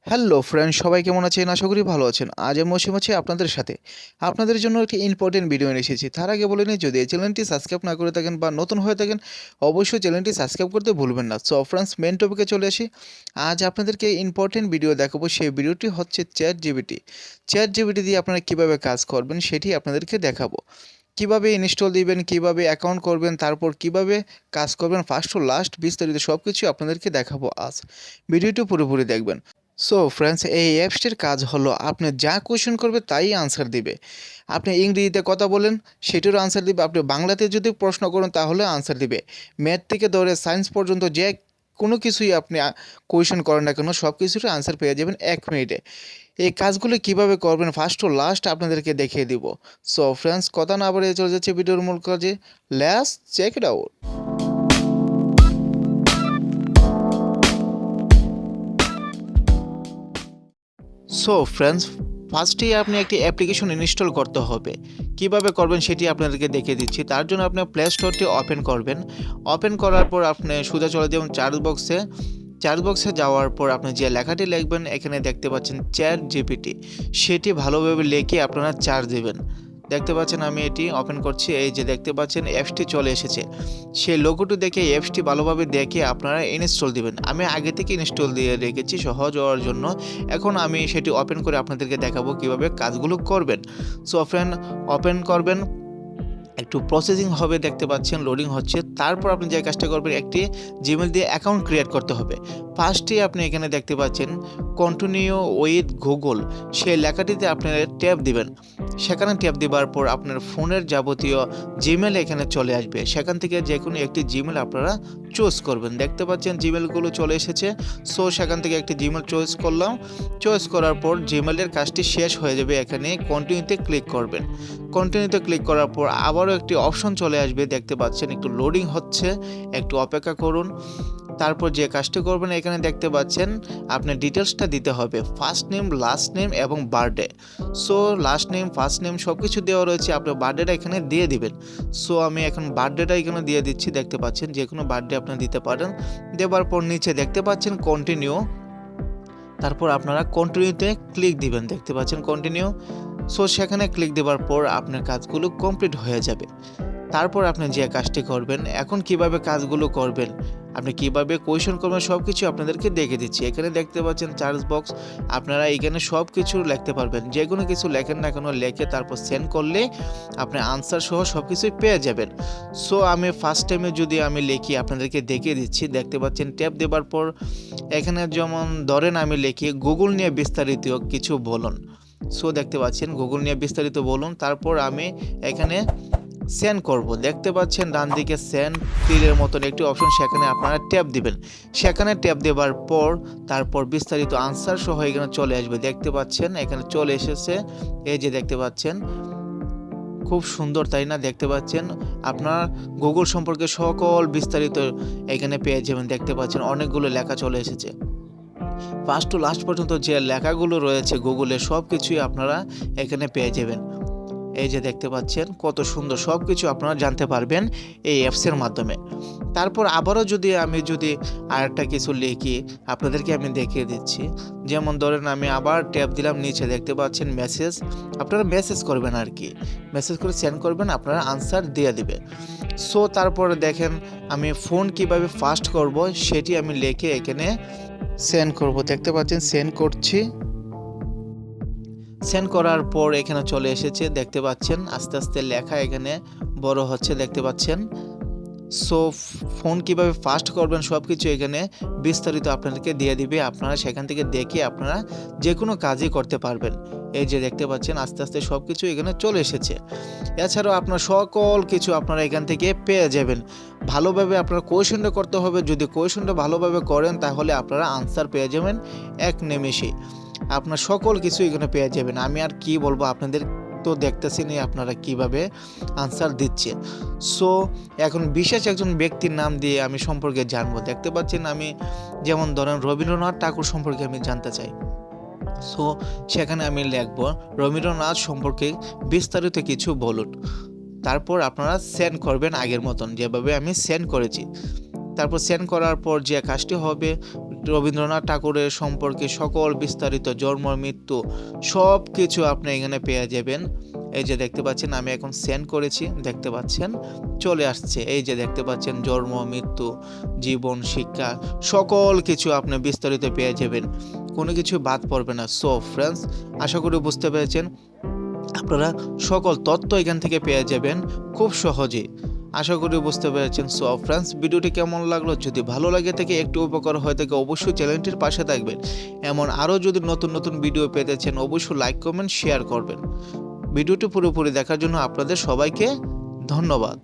Hello friend, সবাই কেমন আছেন? আশা করি ভালো আছেন। আজ আমি মৌসুম আছি আপনাদের সাথে। আপনাদের জন্য একটি ইম্পর্টেন্ট ভিডিও নিয়ে এসেছি। তার আগে বলে নিই, যদি এই চ্যানেলটি সাবস্ক্রাইব না করে থাকেন বা নতুন হয়ে থাকেন, অবশ্যই চ্যানেলটি সাবস্ক্রাইব করতে ভুলবেন না। সো ফ্রেন্ডস, মেন টপিকে চলে আসি। আজ আপনাদেরকে ইম্পর্টেন্ট ভিডিও দেখাবো। সেই ভিডিওটি হচ্ছে চ্যাট জিপিটি। চ্যাট জিপিটি দিয়ে আপনারা কীভাবে কাজ করবেন সেটি আপনাদেরকে দেখাবো। কিভাবে ইনস্টল দিবেন, কিভাবে অ্যাকাউন্ট করবেন, তারপর কিভাবে কাজ করবেন, ফার্স্ট টু লাস্ট বিস্তারিত সব কিছু আপনাদেরকে দেখাবো আজ। ভিডিওটি পুরোপুরি দেখবেন। সো ফ্রেন্ডস, এই অ্যাপসটির কাজ হলো আপনি যা কোয়েশ্চেন করবে তাই আনসার দিবে। আপনি ইংরেজিতে কথা বলেন, সেটারও আনসার দিবে। আপনি বাংলাতে যদি প্রশ্ন করেন তাহলে আনসার দিবে। ম্যাথ থেকে ধরে সায়েন্স পর্যন্ত যে কোনো কিছুই আপনি কোয়েশ্চেন করেন না কেন, সব কিছুরই আনসার পেয়ে যাবেন 1 মিনিটে। এই কাজগুলো কিভাবে করবেন ফার্স্ট টু লাস্ট আপনাদেরকে দেখিয়ে দিব। সো ফ্রেন্ডস, কথা না বাড়িয়ে চলে যাচ্ছে ভিডিওর মূল কাজে। Let's check it out. So friends, ফার্স্টেই আপনি একটি অ্যাপ্লিকেশন ইনস্টল করতে হবে। কিভাবে করবেন সেটি আপনাদেরকে দেখিয়ে দিচ্ছি। তার জন্য আপনি প্লে স্টোরটি ওপেন করবেন। ওপেন করার পর আপনি সোজা চলে যাবেন চার্জ বক্সে যাওয়ার পর আপনি যে লেখাটি লিখবেন, এখানে দেখতে পাচ্ছেন চ্যাট জিপিটি, সেটি ভালোভাবে লিখে আপনারা চার্জ দেবেন। দেখতে পাচ্ছেন আমি এটি ওপেন করছি। এই যে দেখতে পাচ্ছেন অ্যাপসটি চলে এসেছে। সেই লোগোটি দেখে অ্যাপসটি ভালোভাবে দেখে আপনারা ইনস্টল দিবেন। আমি আগে থেকে ইনস্টল দিয়ে রেখেছি সহজ হওয়ার জন্য। এখন আমি সেটি ওপেন করে আপনাদেরকে দেখাবো কিভাবে কাজগুলো করবেন। সো ফ্রেন্ড, ওপেন করবেন, একটু প্রসেসিং হবে, দেখতে পাচ্ছেন লোডিং হচ্ছে। তারপর আপনি যে কাজটা করবেন, একটি জিমেল দিয়ে অ্যাকাউন্ট ক্রিয়েট করতে হবে। ফার্স্টেই আপনি এখানে দেখতে পাচ্ছেন কন্টিনিউ উইথ গুগল, সেই লেখাটিতে আপনারা ট্যাপ দিবেন। সেখানে ট্যাপ দেওয়ার পর আপনার ফোনের যাবতীয় জিমেল এখানে চলে আসবে। সেখান থেকে যে কোনো একটি জিমেল আপনারা চুজ করবেন। দেখতে পাচ্ছেন জিমেলগুলো চলে এসেছে। সো সেখান থেকে একটি জিমেল চয়েস করলাম। চয়েস করার পর জিমেলের কাজটি শেষ হয়ে যাবে। এখানে কন্টিনিউতে ক্লিক করবেন। কন্টিনিউতে ক্লিক করার পর আবারও একটি অপশন চলে আসবে, দেখতে পাচ্ছেন একটু লোডিং হচ্ছে, একটু অপেক্ষা করুন। তারপর যে কাজটি করবেন, এখানে দেখতে পাচ্ছেন আপনার ডিটেলসটা দিতে হবে, ফার্স্ট নেম, লাস্ট নেম এবং birthday. So last name, first name সব কিছু দেওয়া রয়েছে, আপনার বার্থডেটা এখানে দিয়ে দিবেন। সো আমি এখন বার্থডেটা এখানে দিয়ে দিচ্ছি। দেখতে পাচ্ছেন যে কোনো বার্থডে আপনি দিতে পারেন। দেওয়ার পর নিচে দেখতে পাচ্ছেন কন্টিনিউ, তারপর আপনারা কন্টিনিউতে ক্লিক দিবেন। দেখতে পাচ্ছেন কন্টিনিউ। সো সেখানে ক্লিক দেওয়ার পর আপনার কাজগুলো কমপ্লিট হয়ে যাবে। তারপর আপনি যে কাজটি করবেন, এখন কিভাবে কাজগুলো করবেন, আপনি কিভাবে কোয়েশ্চেন করবেন, সব কিছু আপনাদেরকে দেখে দিচ্ছি। এখানে দেখতে পাচ্ছেন চার্জ বক্স, আপনারা এখানে সব কিছু লিখতে পারবেন। যে কোনো কিছু লেখেন না কেন, লেখে তারপর সেন্ড করলে আপনি আনসার সহ সব কিছুই পেয়ে যাবেন। সো আমি ফার্স্ট টাইমে যদি আমি লিখি আপনাদেরকে দেখিয়ে দিচ্ছি। দেখতে পাচ্ছেন ট্যাপ দেওয়ার পর এখানে যেমন ধরেন আমি লিখি গুগল নিয়ে বিস্তারিত কিছু বলুন। সো দেখতে পাচ্ছেন গুগল নিয়ে বিস্তারিত বলুন। তারপর আমি এখানে সেন্ড করব। দেখতে পাচ্ছেন ডান দিকে সেন্ড তীরের মতন একটি অপশন, সেখানে আপনারা ট্যাপ দিবেন। সেখানে ট্যাপ দেওয়ার পর তারপর বিস্তারিত আনসার সহ এখানে চলে আসবে। দেখতে পাচ্ছেন এখানে চলে এসেছে। এই যে দেখতে পাচ্ছেন, খুব সুন্দর তাই না? দেখতে পাচ্ছেন আপনার গুগল সম্পর্কে সকল বিস্তারিত এখানে পেয়ে যাবেন। দেখতে পাচ্ছেন অনেকগুলো লেখা চলে এসেছে। ফার্স্ট টু লাস্ট পর্যন্ত যে লেখাগুলো রয়েছে গুগলে, সব কিছুই আপনারা এখানে পেয়ে যাবেন। এই যে দেখতে পাচ্ছেন কত সুন্দর, সব কিছু আপনারা জানতে পারবেন এই অ্যাপসের মাধ্যমে। তারপর আবারও আমি যদি আরেকটা কিছু লিখি আপনাদেরকে আমি দেখিয়ে দিচ্ছি। যেমন ধরেন আমি আবার ট্যাপ দিলাম, নিচে দেখতে পাচ্ছেন মেসেজ, আপনারা মেসেজ করবেন আর কি, মেসেজ করে সেন্ড করবেন, আপনারা আনসার দিয়ে দিবে। সো তারপরে দেখেন আমি ফোন কিভাবে ফাস্ট করব সেটি আমি লিখে এখানে সেন্ড করব। দেখতে পাচ্ছেন সেন্ড করছি। সেন্ড করার পর এখানে চলে এসেছে। দেখতে পাচ্ছেন আস্তে আস্তে লেখা এখানে বড় হচ্ছে, দেখতে পাচ্ছেন। সো ফোন কিভাবে ফাস্ট করবেন সব কিছু এখানে বিস্তারিত আপনাদেরকে দিয়ে দিবে। আপনারা সেখান থেকে দেখে আপনারা যে কোনো কাজই করতে পারবেন। এই যে দেখতে পাচ্ছেন আস্তে আস্তে সব কিছু এখানে চলে এসেছে। এছাড়াও আপনার সকল কিছু আপনারা এখান থেকে পেয়ে যাবেন। ভালোভাবে আপনার কোয়েশ্চেনটা করতে হবে। যদি কোয়েশ্চেনটা ভালোভাবে করেন তাহলে আপনারা আনসার পেয়ে যাবেন এক নিমেষেই। আপনার সকল কিছু এখানে পেয়ে যাবেন। আমি আর কি বলবো, আপনাদের তো দেখতেছেনই আপনারা কিভাবে আনসার দিচ্ছে। সো এখন বিশেষ একজন ব্যক্তির নাম দিয়ে আমি সম্পর্কে জানবো। দেখতে পাচ্ছেন আমি যেমন ধরেন রবীন্দ্রনাথ ঠাকুর সম্পর্কে আমি জানতে চাই। সো সেখানে আমি লিখবো রবীন্দ্রনাথ সম্পর্কে বিস্তারিত কিছু বলুন। তারপর আপনারা সেন্ড করবেন আগের মতন যেভাবে আমি সেন্ড করেছি। তারপর সেন্ড করার পর যে কাজটি হবে, রবীন্দ্রনাথ ঠাকুরের সম্পর্কে সকল বিস্তারিত জন্ম মৃত্যু সব কিছু আপনি এখানে পেয়ে যাবেন। এই যে দেখতে পাচ্ছেন আমি এখন সেন্ড করেছি, দেখতে পাচ্ছেন চলে আসছে। এই যে দেখতে পাচ্ছেন জন্ম মৃত্যু জীবন শিক্ষা সকল কিছু আপনি বিস্তারিত পেয়ে যাবেন, কোনো কিছু বাদ পড়বে না। সো ফ্রেন্ডস, আশা করি বুঝতে পেরেছেন, আপনারা সকল তথ্য এখান থেকে পেয়ে যাবেন খুব সহজেই। আশা করি বুঝতে পেরেছেন। সো ফ্রেন্ডস, ভিডিওটি কেমন লাগলো? যদি ভালো লাগে থাকে, একটু উপকার হয়ে থাকে, অবশ্যই চ্যানেলটির পাশে থাকবেন। এমন আরও যদি নতুন নতুন ভিডিও পেতে চান অবশ্যই লাইক কমেন্ট শেয়ার করবেন। ভিডিওটি পুরোপুরি দেখার জন্য আপনাদের সবাইকে ধন্যবাদ।